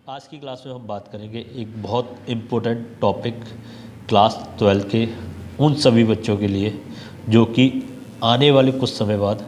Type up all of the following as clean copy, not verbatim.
आज की क्लास में हम बात करेंगे एक बहुत इम्पोर्टेंट टॉपिक क्लास 12 के उन सभी बच्चों के लिए जो कि आने वाले कुछ समय बाद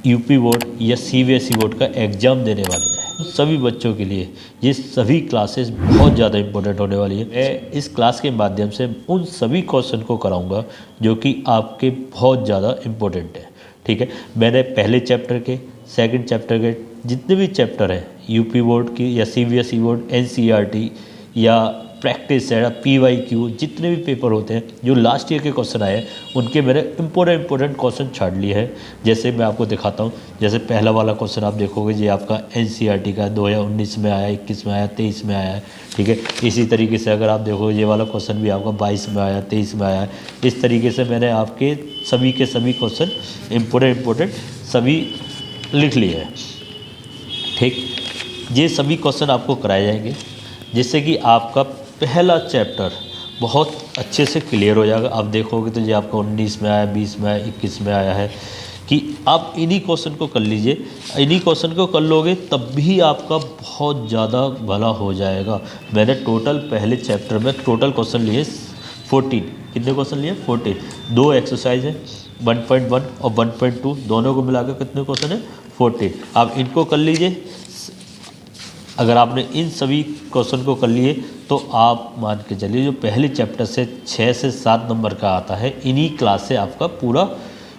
यूपी बोर्ड या सीबीएसई बोर्ड का एग्ज़ाम देने वाले हैं। उन सभी बच्चों के लिए ये सभी क्लासेस बहुत ज़्यादा इम्पोर्टेंट होने वाली है। मैं इस क्लास के माध्यम से उन सभी क्वेश्चन को कराऊंगा जो कि आपके बहुत ज़्यादा इम्पोर्टेंट है। ठीक है, मैंने पहले चैप्टर के, सेकंड चैप्टर के जितने भी चैप्टर हैं यूपी बोर्ड की या सीबीएसई बोर्ड, एनसीईआरटी या प्रैक्टिस है, पीवाईक्यू, जितने भी पेपर होते हैं जो लास्ट ईयर के क्वेश्चन आए हैं उनके मैंने इम्पोर्टेंट क्वेश्चन छाड़ लिए हैं। जैसे मैं आपको दिखाता हूँ, जैसे पहला वाला क्वेश्चन आप देखोगे ये आपका एनसीईआरटी का 2019 में आया, 21 में आया, 23 में आया है। ठीक है, इसी तरीके से अगर आप देखोगे ये वाला क्वेश्चन भी आपका 22 में आया, 23 में आया है। इस तरीके से मैंने आपके सभी के सभी क्वेश्चन इम्पोर्टेंट सभी लिख लिए हैं। ठीक, ये सभी क्वेश्चन आपको कराए जाएंगे जिससे कि आपका पहला चैप्टर बहुत अच्छे से क्लियर हो जाएगा। आप देखोगे तो ये आपका 19 में आया, 20 में आया, 21 में आया है कि आप इन्हीं क्वेश्चन को कर लीजिए। इन्हीं क्वेश्चन को कर लोगे तब भी आपका बहुत ज़्यादा भला हो जाएगा। मैंने टोटल पहले चैप्टर में टोटल क्वेश्चन लिए 14। कितने क्वेश्चन लिए? 14। 2 एक्सरसाइज है, 1.1 और 1.2 दोनों को मिलाकर कितने क्वेश्चन है? 14। आप इनको कर लीजिए। अगर आपने इन सभी क्वेश्चन को कर लिए तो आप मान के चलिए जो पहले चैप्टर से 6 से 7 नंबर का आता है इन्हीं क्लास से आपका पूरा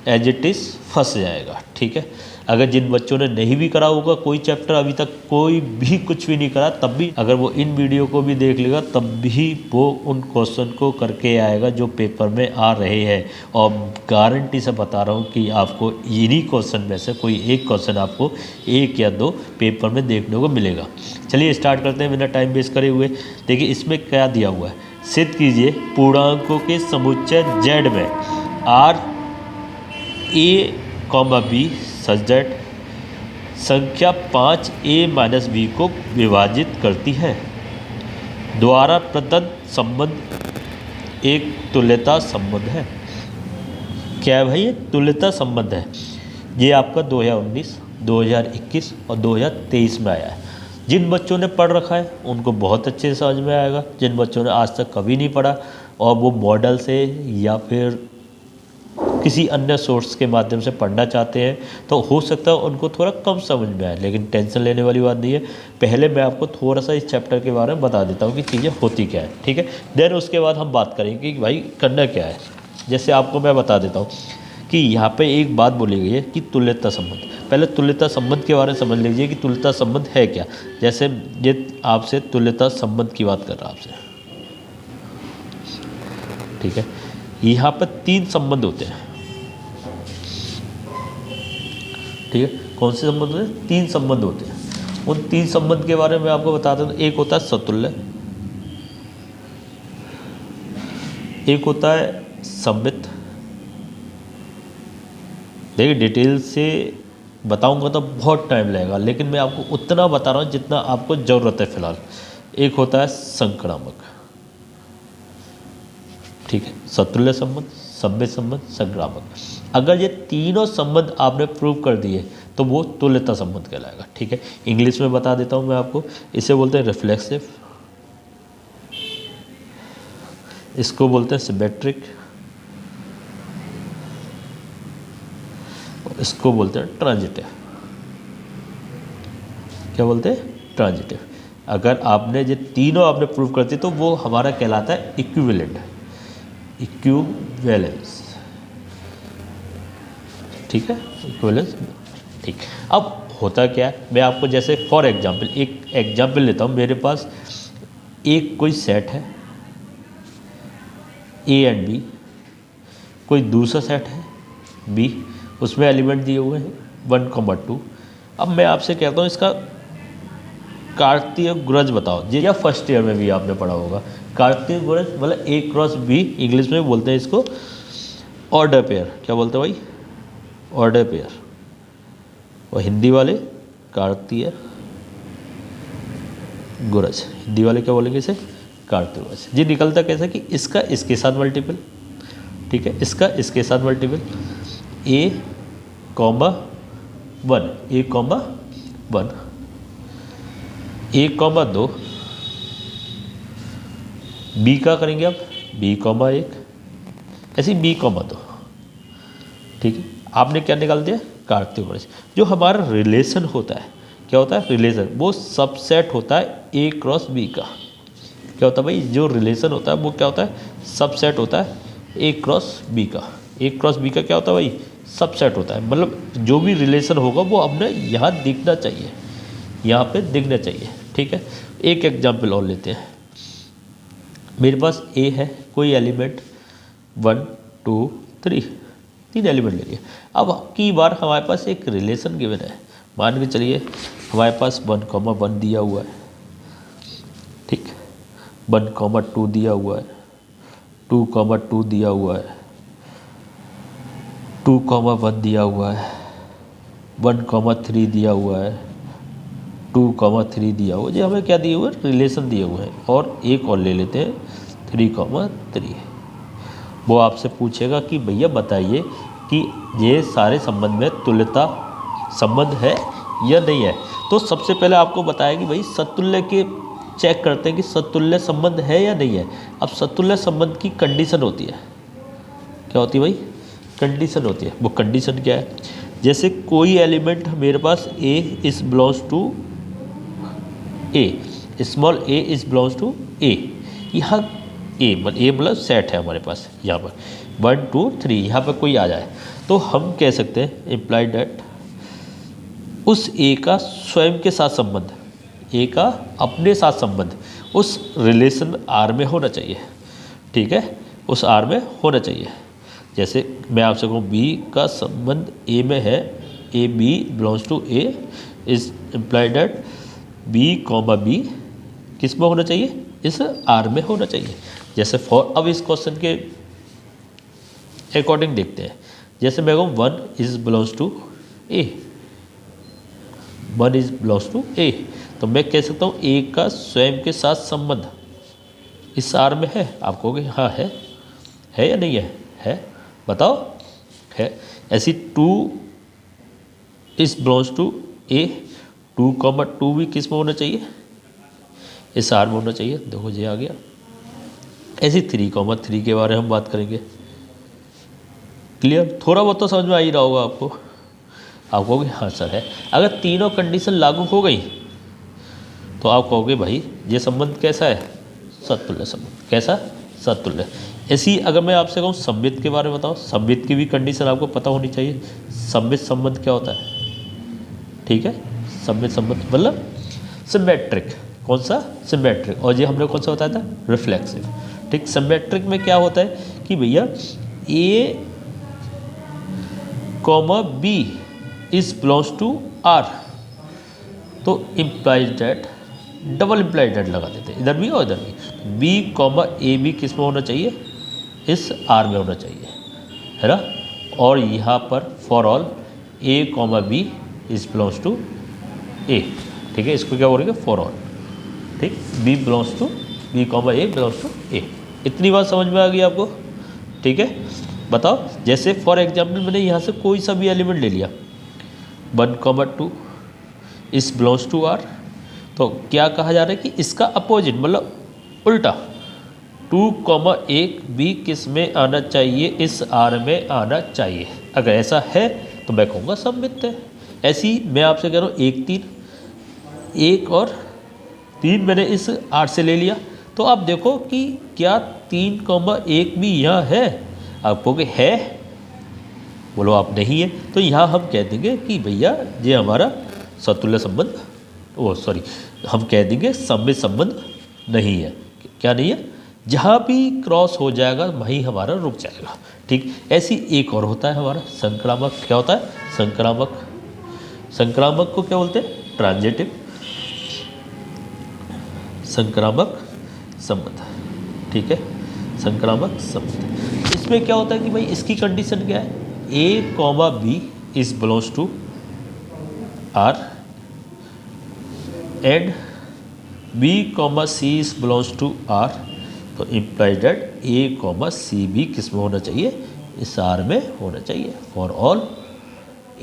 एज इट इज़ फंस जाएगा। ठीक है, अगर जिन बच्चों ने नहीं भी करा होगा कोई चैप्टर, अभी तक कोई भी कुछ भी नहीं करा, तब भी अगर वो इन वीडियो को भी देख लेगा तब भी वो उन क्वेश्चन को करके आएगा जो पेपर में आ रहे हैं। और गारंटी से बता रहा हूँ कि आपको इन्हीं क्वेश्चन में से कोई एक क्वेश्चन आपको 1 या 2 पेपर में देखने को मिलेगा। चलिए स्टार्ट करते हैं बिना टाइम वेस्ट करे हुए। देखिए इसमें क्या दिया हुआ है, सिद्ध कीजिए पूर्णांकों के समुच्चय Z में R A, B such that संख्या 5A - B को विभाजित करती है। द्वारा प्रदत्त संबंध एक तुल्यता संबंध है। क्या है भाई? ये तुल्यता संबंध है। ये आपका 2019, 2021 और 2023 में आया है। जिन बच्चों ने पढ़ रखा है उनको बहुत अच्छे से समझ में आएगा। जिन बच्चों ने आज तक कभी नहीं पढ़ा और वो मॉडल से या फिर किसी अन्य सोर्स के माध्यम से पढ़ना चाहते हैं तो हो सकता है उनको थोड़ा कम समझ में आए, लेकिन टेंशन लेने वाली बात नहीं है। पहले मैं आपको थोड़ा सा इस चैप्टर के बारे में बता देता हूँ कि चीज़ें होती क्या है। ठीक है, देन उसके बाद हम बात करेंगे कि भाई करना क्या है। जैसे आपको मैं बता देता हूँ कि यहाँ पे एक बात बोली गई है कि तुल्यता संबंध। पहले तुल्यता संबंध के बारे में समझ लीजिए कि तुल्यता संबंध है क्या। जैसे ये आपसे तुल्यता संबंध की बात कर रहा है आपसे। ठीक है, यहाँ पर 3 संबंध होते हैं। ठीक है, कौन से संबंध होते हैं? 3 संबंध होते हैं। उन 3 संबंध के बारे में आपको बताता हूँ। एक होता है सतुल्य, एक होता है सममित। देखिए डिटेल से बताऊंगा तो बहुत टाइम लगेगा, लेकिन मैं आपको उतना बता रहा हूँ जितना आपको ज़रूरत है फ़िलहाल। एक होता है संक्रामक। ठीक है, सतुल्य संबंध, सममित संबंध, संक्रामक। अगर ये तीनों संबंध आपने प्रूव कर दिए तो वो तुल्यता संबंध कहलाएगा। ठीक है, इंग्लिश में बता देता हूँ मैं आपको। इसे बोलते हैं रिफ्लेक्सिव, इसको बोलते हैं सिमेट्रिक, इसको बोलते हैं ट्रांजिटिव। क्या बोलते हैं? ट्रांजिटिव। अगर आपने ये तीनों आपने प्रूव कर दिए तो वो हमारा कहलाता है इक्विवेलेंट, इक्विवेलेंस। ठीक है, इक्विवेलेंस। ठीक, अब होता क्या है, मैं आपको जैसे फॉर एग्जांपल एक एग्जांपल लेता हूँ। मेरे पास एक कोई सेट है A एंड B, कोई दूसरा सेट है B, उसमें एलिमेंट दिए हुए हैं 1, 2। अब मैं आपसे कहता हूँ इसका कार्तीय गुणज बताओ। ये या फर्स्ट ईयर में भी आपने पढ़ा होगा। कार्तीय गुणज मतलब A क्रॉस B, इंग्लिश में बोलते हैं इसको ऑर्डर पेयर। क्या बोलते हैं भाई? Order pair. और हिंदी वाले कार्तीय गुणज। हिंदी वाले क्या बोलेंगे इसे? कार्तीय गुणज। ये निकलता कैसे कि इसका इसके साथ मल्टीपल। ठीक है, इसका इसके साथ multiple A, 1, A, 1। a,2 B का करेंगे अब b,1 ऐसे b,2। ठीक है, आपने क्या निकाल दिया, काटते हुए जो हमारा रिलेशन होता है, क्या होता है रिलेशन, वो सबसेट होता है a क्रॉस b का। क्या होता है भाई, जो रिलेशन होता है वो क्या होता है, सबसेट होता है a क्रॉस b का। a क्रॉस b का क्या होता है भाई, सबसेट होता है। मतलब जो भी रिलेशन होगा वो हमने यहाँ दिखना चाहिए, यहाँ पे दिखना चाहिए। ठीक है, एक एग्जाम्पल और लेते हैं। मेरे पास a है, कोई एलिमेंट 1 2 3, 3 एलिमेंट ले लिए। अब की बार हमारे पास एक रिलेशन गिवन है, मान के चलिए हमारे पास 1,1 दिया हुआ है। ठीक, 1,2 दिया हुआ है, 2,2 दिया हुआ है, 2,1 दिया हुआ है, 1,3 दिया हुआ है, 2,3 दिया हुआ है। जी हमें क्या दिए हुए हैं, रिलेशन दिए हुए हैं। और एक और ले लेते हैं 3,3। वो आपसे पूछेगा कि भैया बताइए कि ये सारे संबंध में तुल्यता संबंध है या नहीं है। तो सबसे पहले आपको बताया कि भाई सतुल्य के चेक करते हैं कि सतुल्य संबंध है या नहीं है। अब सतुल्य संबंध की कंडीशन होती है, क्या होती है भाई, कंडीशन होती है। वो कंडीशन क्या है, जैसे कोई एलिमेंट मेरे पास a is belongs to a, small a is belongs to a। यहाँ a मतलब सेट है हमारे पास, यहाँ पर 1 2 3 यहाँ पर कोई आ जाए तो हम कह सकते हैं इम्प्लाई डेट उस a का स्वयं के साथ संबंध, a का अपने साथ संबंध उस रिलेशन R में होना चाहिए। ठीक है, उस R में होना चाहिए। जैसे मैं आपसे कहूँ b का संबंध a में है, a b belongs to a is implied that b, किस में होना चाहिए, इस R में होना चाहिए। जैसे फॉर, अब इस क्वेश्चन के अकॉर्डिंग देखते हैं। जैसे मैं कहूँ 1 is belongs to a, 1 is belongs to a, तो मैं कह सकता हूँ a का स्वयं के साथ संबंध इस R में है। आप कहोगे हाँ है या नहीं है बताओ, है। ऐसी 2 इज बिलोंग्स टू a, 2,2 भी किस में होना चाहिए, इस R में होना चाहिए। देखो ये आ गया। ऐसी 3,3 के बारे में हम बात करेंगे। क्लियर, थोड़ा बहुत तो समझ में आ ही रहा होगा आपको। आप कहोगे हाँ सर है। अगर तीनों कंडीशन लागू हो गई तो आप कहोगे भाई ये संबंध कैसा है, सतुल्य संबंध। कैसा, सतुल्य। ऐसी अगर मैं आपसे कहूँ सममित के बारे में बताओ, सममित की भी कंडीशन आपको पता होनी चाहिए। सममित संबंध क्या होता है, ठीक है, सममित संबंध मतलब सिमेट्रिक। कौन सा, सिमेट्रिक। और ये हमने कौन सा बताया था, रिफ्लेक्सिव। ठीक, सिमेट्रिक में क्या होता है कि भैया a, b is belongs to R, तो implies that, double implied that लगा देते हैं, इधर भी और इधर भी। b, a भी किस में होना चाहिए, इस R में होना चाहिए, है ना। और यहाँ पर for all a, b is belongs to a। ठीक है, इसको क्या बोलेंगे, फॉर ऑल। ठीक, b belongs to b, a belongs to a। इतनी बात समझ में आ गई आपको। ठीक है, बताओ। जैसे फॉर एग्जाम्पल मैंने यहाँ से कोई सा भी एलिमेंट ले लिया, 1,2 इस बिलोंग्स टू R, तो क्या कहा जा रहा है कि इसका अपोजिट मतलब उल्टा 2,1 भी किस में आना चाहिए, इस R में आना चाहिए। अगर ऐसा है तो मैं कहूँगा सममित है। ऐसी मैं आपसे कह रहा हूँ 1 3, 1 और 3 मैंने इस R से ले लिया, तो आप देखो कि क्या 3,1 भी यहाँ है। आप कहोगे है, बोलो आप नहीं है, तो यहाँ हम कह देंगे कि भैया ये हमारा सतुल्य संबंध, हम कह देंगे सममित संबंध नहीं है। क्या नहीं है, जहाँ भी क्रॉस हो जाएगा वहीं हमारा रुक जाएगा। ठीक, ऐसी एक और होता है हमारा संक्रामक। क्या होता है, संक्रामक। संक्रामक को क्या बोलते हैं, ट्रांजिटिव संक्रामक संबंध। ठीक है, संक्रामक संबंध। इसमें क्या होता है कि भाई इसकी कंडीशन क्या है, a, b is belongs to R and b, c is belongs to R, तो इम्प्लाइज डेट a, c भी किस में होना चाहिए, इस R में होना चाहिए। For all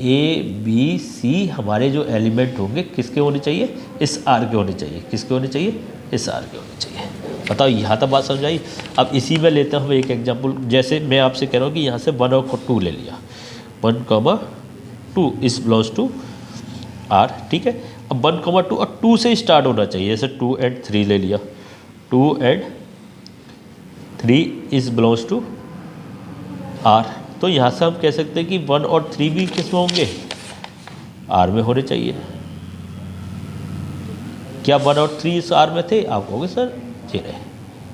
A B C हमारे जो एलिमेंट होंगे किसके होने चाहिए, इस आर के होने चाहिए। किसके होने चाहिए, इस आर के होने चाहिए। बताओ यहाँ तक बात समझ आई। अब इसी में लेते हैं हम एक एग्जांपल, जैसे मैं आपसे कह रहा हूँ कि यहाँ से 1 और 2 ले लिया, 1, 2 इस बिलोंग्स टू आर, ठीक है। अब 1, 2 और 2 से स्टार्ट होना चाहिए, जैसे 2 and 3 ले लिया, 2 and 3 इस बिलोंग्स टू आर। तो यहाँ से हम कह सकते हैं कि 1 और 3 भी किस में होंगे, आर में होने चाहिए। क्या 1 और 3 इस आर में थे, आप कहोगे सर ये रहे,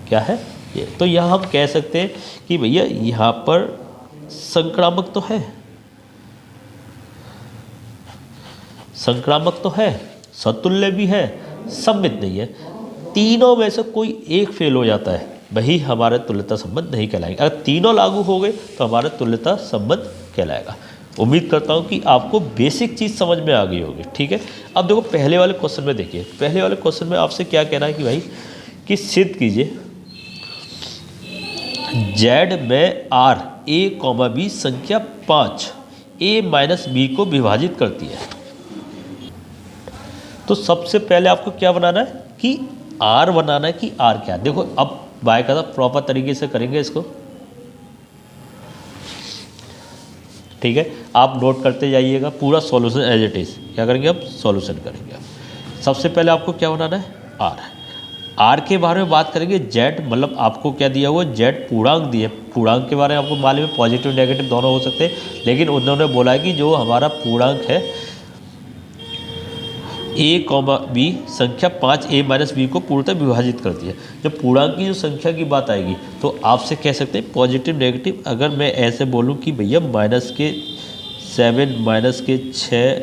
क्या है ये। तो यहाँ हम कह सकते हैं कि भैया यहाँ पर संक्रामक तो है, संक्रामक तो है, सतुल्य भी है, सममित नहीं है। तीनों में से कोई एक फेल हो जाता है, वही हमारा तुल्यता संबंध नहीं कहलाएगा। अगर तीनों लागू हो गए तो हमारा तुल्यता संबंध कहलाएगा। उम्मीद करता हूँ कि आपको बेसिक चीज़ समझ में आ गई होगी, ठीक है। अब देखो पहले वाले क्वेश्चन में देखिए, पहले वाले क्वेश्चन में आपसे क्या कहना है कि भाई कि सिद्ध कीजिए Z में R A, B संख्या 5 A - B को विभाजित करती है। तो सबसे पहले आपको क्या बनाना है कि R बनाना है कि R क्या। देखो अब बाकायदा प्रॉपर तरीके से करेंगे इसको, ठीक है। आप नोट करते जाइएगा पूरा सॉल्यूशन एज इट इज़। क्या करेंगे, अब सॉल्यूशन करेंगे। सबसे पहले आपको क्या बनाना है, आर के बारे में बात करेंगे। जेड मतलब आपको क्या दिया हुआ, जेड पूर्णांक दिए। पूर्णांक के बारे में आपको मालूम है पॉजिटिव नेगेटिव दोनों हो सकते हैं, लेकिन उन्होंने बोला है कि जो हमारा पूर्णांक है A, B संख्या 5 A - B को पूर्णतः विभाजित करती है। जब पूर्णांक की जो संख्या की बात आएगी तो आपसे कह सकते हैं पॉजिटिव नेगेटिव। अगर मैं ऐसे बोलूं कि भैया -7 -6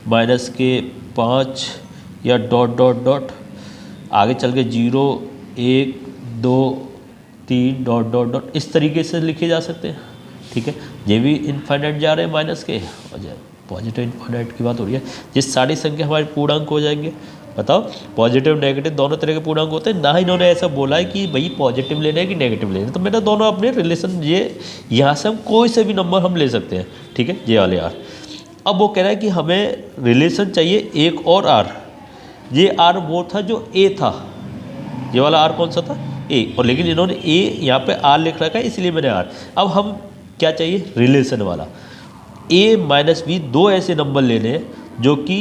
-5 या डॉट आगे चल के 0 1 2 3 डॉट इस तरीके से लिखे जा सकते हैं, ठीक है। ये भी इनफाइनाइट जा रहे हैं माइनस के, और पॉजिटिव इनफाइनाइट की बात हो रही है। जिस सारी संख्या हमारे पूर्णांक हो जाएंगे। बताओ पॉजिटिव नेगेटिव दोनों तरह के पूर्णांक होते हैं, ना इन्होंने ऐसा बोला है कि भाई पॉजिटिव लेने हैं कि नेगेटिव लेने हैं। तो मैंने दोनों अपने रिलेशन, ये यहाँ से हम कोई से भी नंबर हम ले सकते हैं, ठीक है, ये वाले आर। अब वो कह रहा है कि हमें रिलेशन चाहिए एक और आर। ये आर वो था जो ए था, ये वाला आर कौन सा था, ए, और लेकिन इन्होंने ए यहाँ पे आर लिख रखा है इसलिए मैंने आर। अब हम क्या चाहिए, रिलेशन वाला। A - B दो ऐसे नंबर लेने हैं जो कि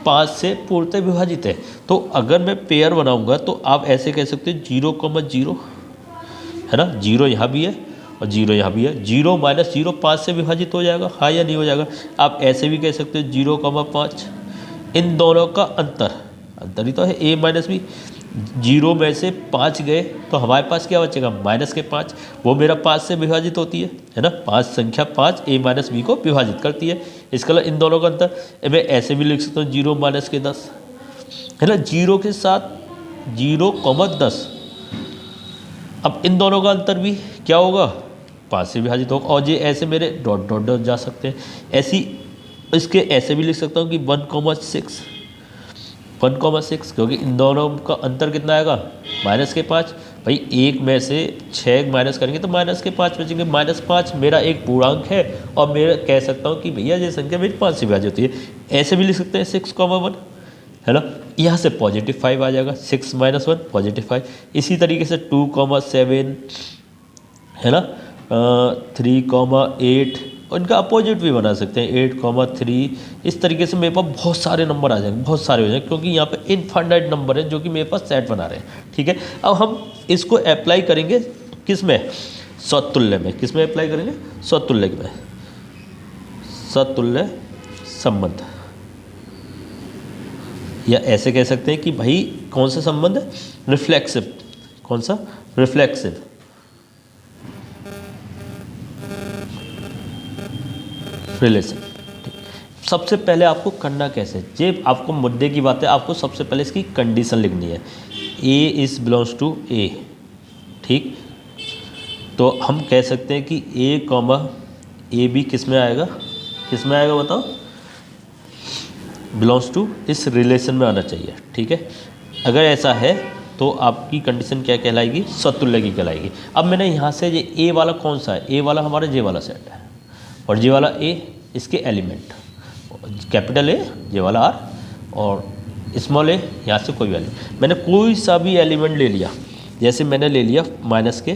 5 से पूर्णतः विभाजित है। तो अगर मैं पेयर बनाऊंगा तो आप ऐसे कह सकते हैं 0,0 है ना, 0 यहाँ भी है और 0 यहाँ भी है। 0 - 0 5 से विभाजित हो जाएगा, हाँ या नहीं हो जाएगा। आप ऐसे भी कह सकते हैं 0,5। इन दोनों का अंतर ही तो है A - B। 0 में से 5 गए तो हमारे पास क्या बचेगा, -5। वो मेरा 5 से विभाजित होती है ना। 5 संख्या 5 A - B को विभाजित करती है। इसका इन दोनों का अंतर मैं ऐसे भी लिख सकता हूँ 0 - 10 है ना, 0 के साथ 0,10। अब इन दोनों का अंतर भी क्या होगा, 5 से विभाजित होगा। और ये ऐसे मेरे डॉट जा सकते हैं। ऐसी इसके ऐसे भी लिख सकता हूँ कि 1,6 क्योंकि इन दोनों का अंतर कितना आएगा, -5। भाई 1 में से 6 माइनस करेंगे तो -5 बचेंगे। -5 मेरा एक पूर्णांक है और मैं कह सकता हूँ कि भैया ये संख्या मेरी 5 से विभाजित होती है। ऐसे भी लिख सकते हैं 6,1 है ना, यहाँ से +5 आ जाएगा। 6 - 1 +5। इसी तरीके से 2,7 है ना, 3,8 और इनका अपोजिट भी बना सकते हैं 8,3। इस तरीके से मेरे पास बहुत सारे नंबर आ जाएंगे, बहुत सारे हो जाएंगे, क्योंकि यहाँ पे इनफाइनाइट नंबर है जो कि मेरे पास सेट बना रहे हैं, ठीक है। अब हम इसको अप्लाई करेंगे किस में, स्वतुल्य में। किस में अप्लाई करेंगे, स्वतुल्य में, स्वतुल्य संबंध। या ऐसे कह सकते हैं कि भाई कौन सा संबंध है, रिफ्लेक्सिव। कौन सा, रिफ्लेक्सिव। रिलेशन। सबसे पहले आपको करना कैसे, ये आपको मुद्दे की बात है। आपको सबसे पहले इसकी कंडीशन लिखनी है, ए इज बिलोंग्स टू ए, ठीक। तो हम कह सकते हैं कि A, B किस में आएगा, किस में आएगा बताओ, बिलोंग्स टू इस रिलेशन में आना चाहिए, ठीक है। अगर ऐसा है तो आपकी कंडीशन क्या कहलाएगी, स्वतुल्य की कहलाएगी। अब मैंने यहाँ से ये ए वाला कौन सा है, ए वाला हमारा जे वाला सेट है और जे वाला ए इसके एलिमेंट, कैपिटल ए ये वाला आर और स्मॉल ए यहाँ से कोई वैल्यू, मैंने कोई सा भी एलिमेंट ले लिया, जैसे मैंने ले लिया माइनस के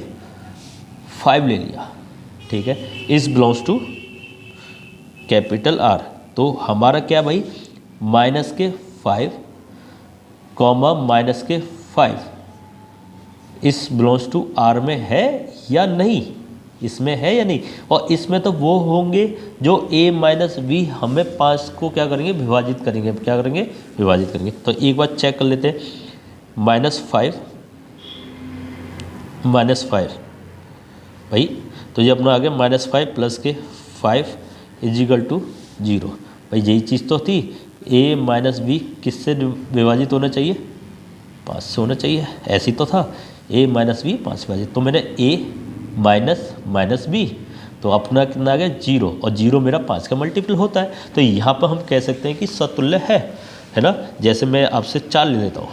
5 ले लिया, ठीक है, इस बिलोंग्स टू कैपिटल आर। तो हमारा क्या भाई, माइनस के 5 कॉमा माइनस के 5 इस बिलोंग्स टू आर में है या नहीं, इसमें है या नहीं, और इसमें तो वो होंगे जो a माइनस बी हमें 5 को क्या करेंगे, विभाजित करेंगे, क्या करेंगे, विभाजित करेंगे। तो एक बार चेक कर लेते हैं, -5 भाई, तो ये अपना आ गया -5 प्लस के 5 इजिकल टू 0। भाई यही चीज़ तो थी, a माइनस बी किससे विभाजित होना चाहिए, 5 से होना चाहिए, ऐसी तो था, a माइनस बी 5 से विभाजित, तो मैंने a माइनस बी, तो अपना कितना आ गया 0, और 0 मेरा 5 का मल्टीपल होता है, तो यहाँ पर हम कह सकते हैं कि समतुल्य है ना। जैसे मैं आपसे 4 ले लेता हूँ,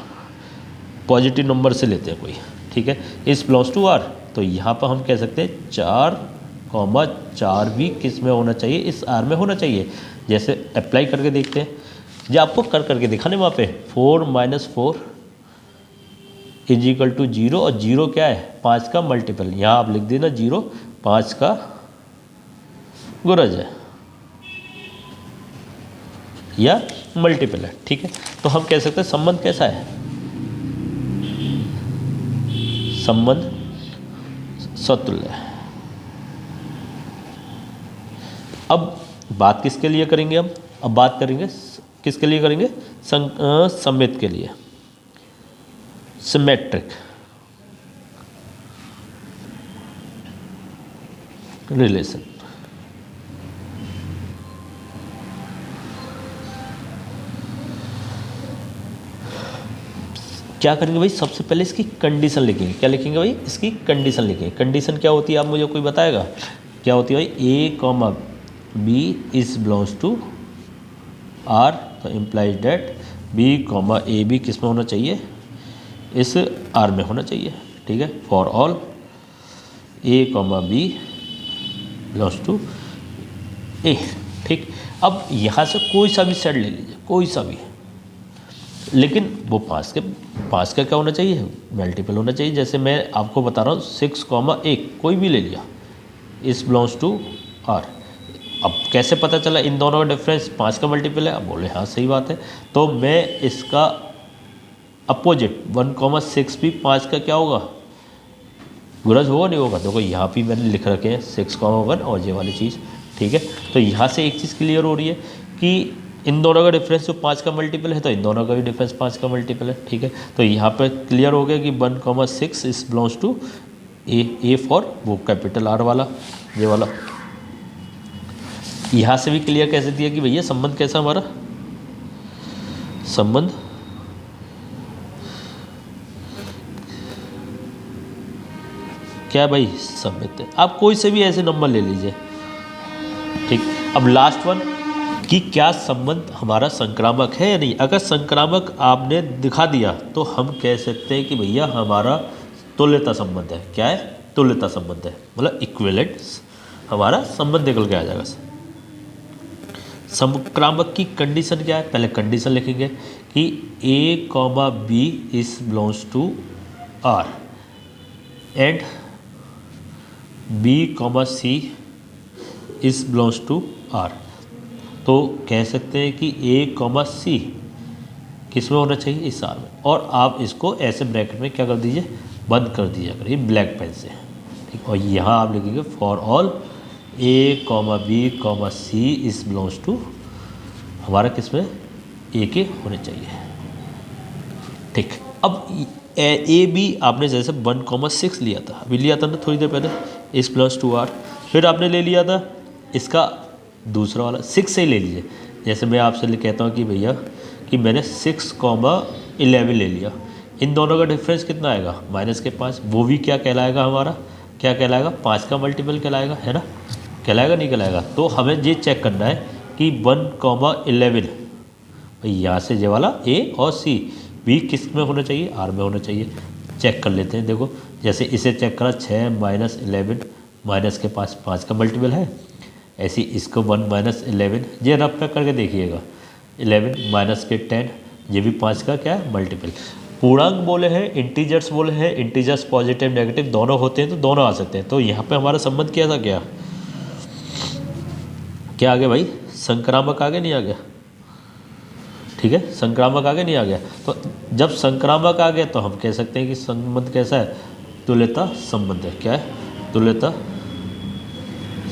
पॉजिटिव नंबर से लेते हैं कोई, ठीक है, इस बिलोंग्स टू आर, तो यहाँ पर हम कह सकते हैं 4 भी किस में होना चाहिए, इस आर में होना चाहिए। जैसे अप्लाई करके देखते हैं, जो आपको करके दिखाने वहाँ पे 4 - 4 इजिकल टू 0, और 0 क्या है, 5 का मल्टीपल, यहाँ आप लिख देना 0 5 का गुणज है या मल्टीपल है, ठीक है। तो हम कह सकते हैं संबंध कैसा है, संबंध समतुल्य है। अब बात किसके लिए करेंगे, अब बात करेंगे किसके लिए करेंगे, सममित के लिए, सिमेट्रिक रिलेशन। क्या करेंगे भाई, सबसे पहले इसकी कंडीशन लिखेंगे, क्या लिखेंगे भाई, इसकी कंडीशन लिखेंगे। कंडीशन क्या होती है, आप मुझे कोई बताएगा क्या होती है भाई, a comma B is belongs to R, तो implies that b comma A B किस में होना चाहिए, इस आर में होना चाहिए, ठीक है। For all a comma B belongs to A, ठीक। अब यहाँ से कोई सा भी सेट ले लीजिए, कोई सा भी, लेकिन वो 5 का क्या होना चाहिए, मल्टीपल होना चाहिए। जैसे मैं आपको बता रहा हूँ 6,1 कोई भी ले लिया, इस बिलोंग्स टू आर। अब कैसे पता चला इन दोनों का डिफरेंस 5 का मल्टीपल है, अब बोले हाँ सही बात है, तो मैं इसका अपोजिट 1,6 भी 5 का क्या होगा, गुणज होगा नहीं होगा। देखो यहाँ भी मैंने लिख रखे हैं 6,1 और ये वाली चीज़, ठीक है। तो यहाँ से एक चीज़ क्लियर हो रही है कि इन दोनों का डिफरेंस जो 5 का मल्टीपल है, तो इन दोनों का भी डिफरेंस 5 का मल्टीपल है, ठीक है। तो यहाँ पर क्लियर हो गया कि 1,6 इस बिलोंग्स टू ए फॉर वो कैपिटल आर वाला, ये वाला। यहाँ से भी क्लियर कैसे दिया कि भैया संबंध कैसा हमारा, संबंध क्या भाई, सममित है। आप कोई से भी ऐसे नंबर ले लीजिए, ठीक। अब लास्ट वन कि क्या संबंध हमारा संक्रामक है या नहीं। अगर संक्रामक आपने दिखा दिया तो हम कह सकते हैं कि भैया हमारा तुल्यता संबंध है। क्या है, तुल्यता संबंध है, मतलब इक्विवेलेंस हमारा संबंध निकल के आ जाएगा। संक्रामक की कंडीशन क्या है, पहले कंडीशन लिखेंगे कि a comma B is belongs to R and b comma C is belongs to R. तो कह सकते हैं कि a कॉमा सी किस में होना चाहिए, इस आर में, और आप इसको ऐसे ब्रैकेट में क्या कर दीजिए, बंद कर दीजिए करिए ब्लैक पेन से, ठीक। और यहाँ आप लिखेंगे for all a comma B comma C is belongs to हमारा किस में, a के होने चाहिए, ठीक। अब ए बी आपने जैसे 1,6 लिया था, अभी लिया था ना थोड़ी देर पहले, इस बिलोंग्स टू आर। फिर आपने ले लिया था इसका दूसरा वाला 6 से ही ले लीजिए। जैसे मैं आपसे कहता हूँ कि भैया कि मैंने 6,11 ले लिया, इन दोनों का डिफरेंस कितना आएगा, माइनस के 5, वो भी क्या कहलाएगा हमारा, क्या कहलाएगा, 5 का मल्टीपल कहलाएगा, है ना, कहलाएगा नहीं कहलाएगा। तो हमें ये चेक करना है कि 1,11 भाई यहाँ से ये वाला ए और सी भी किस में होना चाहिए, आर में होना चाहिए। चेक कर लेते हैं, देखो जैसे इसे चेक करा 6 - 11 माइनस के पास 5 का मल्टीपल है, ऐसे इसको 1 - 11 ये रफ पे करके देखिएगा, 11 माइनस के 10, ये भी 5 का क्या है मल्टीपल। पूर्णांक बोले हैं, इंटीजर्स बोले हैं, इंटीजर्स पॉजिटिव नेगेटिव दोनों होते हैं तो दोनों आ सकते हैं। तो यहाँ पे हमारा संबंध क्या था, क्या आ गया भाई, संक्रामक आ गया नहीं आ गया, ठीक है, संक्रामक आ गया नहीं आ गया। तो जब संक्रामक आ गया तो हम कह सकते हैं कि संबंध कैसा है, तुल्यता संबंध है। क्या है, तुल्यता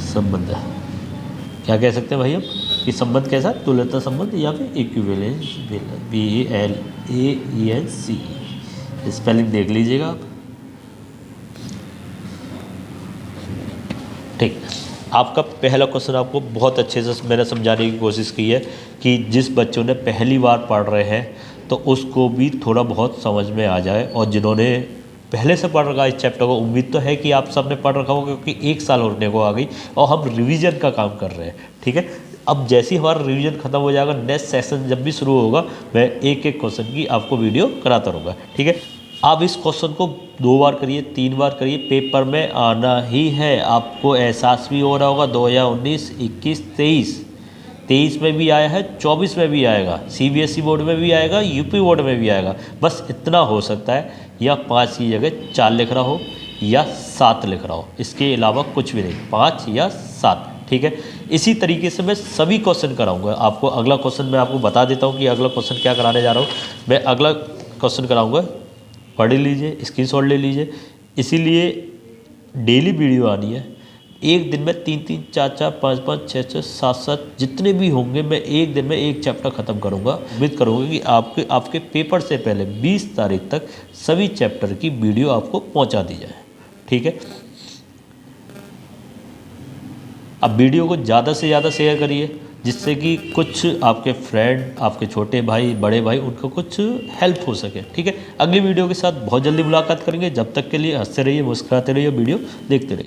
संबंध है। क्या कह सकते हैं भाई हम कि संबंध कैसा है, तुल्यता संबंध या फिर इक्विवेलेंस, BALAENC, स्पेलिंग देख लीजिएगा आप। ठीक, आपका पहला क्वेश्चन आपको बहुत अच्छे से मैंने समझाने की कोशिश की है कि जिस बच्चों ने पहली बार पढ़ रहे हैं तो उसको भी थोड़ा बहुत समझ में आ जाए, और जिन्होंने पहले से पढ़ रखा इस चैप्टर को, उम्मीद तो है कि आप सबने पढ़ रखा होगा क्योंकि 1 साल होने को आ गई और हम रिवीजन का काम कर रहे हैं। ठीक है, अब जैसे ही हमारा रिवीजन खत्म हो जाएगा, नेक्स्ट सेशन जब भी शुरू होगा, मैं एक एक क्वेश्चन की आपको वीडियो कराता रहूँगा। ठीक है, आप इस क्वेश्चन को 2 बार करिए, 3 बार करिए, पेपर में आना ही है। आपको एहसास भी हो रहा होगा 2019, 21, 23 में भी आया है, 24 में भी आएगा, CBSE बोर्ड में भी आएगा, यूपी बोर्ड में भी आएगा। बस इतना हो सकता है, या 5 की जगह 4 लिख रहा हो या 7 लिख रहा हो, इसके अलावा कुछ भी नहीं, 5 या 7। ठीक है, इसी तरीके से मैं सभी क्वेश्चन कराऊंगा आपको। अगला क्वेश्चन मैं आपको बता देता हूँ कि अगला क्वेश्चन क्या कराने जा रहा हूँ। मैं अगला क्वेश्चन कराऊंगा, पढ़ लीजिए, स्क्रीनशॉट ले लीजिए। इसीलिए डेली वीडियो आनी है, एक दिन में 3-3, 4-4, 5-5, 6-6, 7-7 जितने भी होंगे, मैं एक दिन में एक चैप्टर ख़त्म करूंगा। उम्मीद करूंगा कि आपके पेपर से पहले 20 तारीख तक सभी चैप्टर की वीडियो आपको पहुंचा दी जाए। ठीक है, अब वीडियो को ज़्यादा से ज़्यादा शेयर करिए, जिससे कि कुछ आपके फ्रेंड, आपके छोटे भाई, बड़े भाई, उनको कुछ हेल्प हो सके। ठीक है, अगली वीडियो के साथ बहुत जल्दी मुलाकात करेंगे। जब तक के लिए हंसते रहिए, मुस्कुराते रहिए, वीडियो देखते रहिए।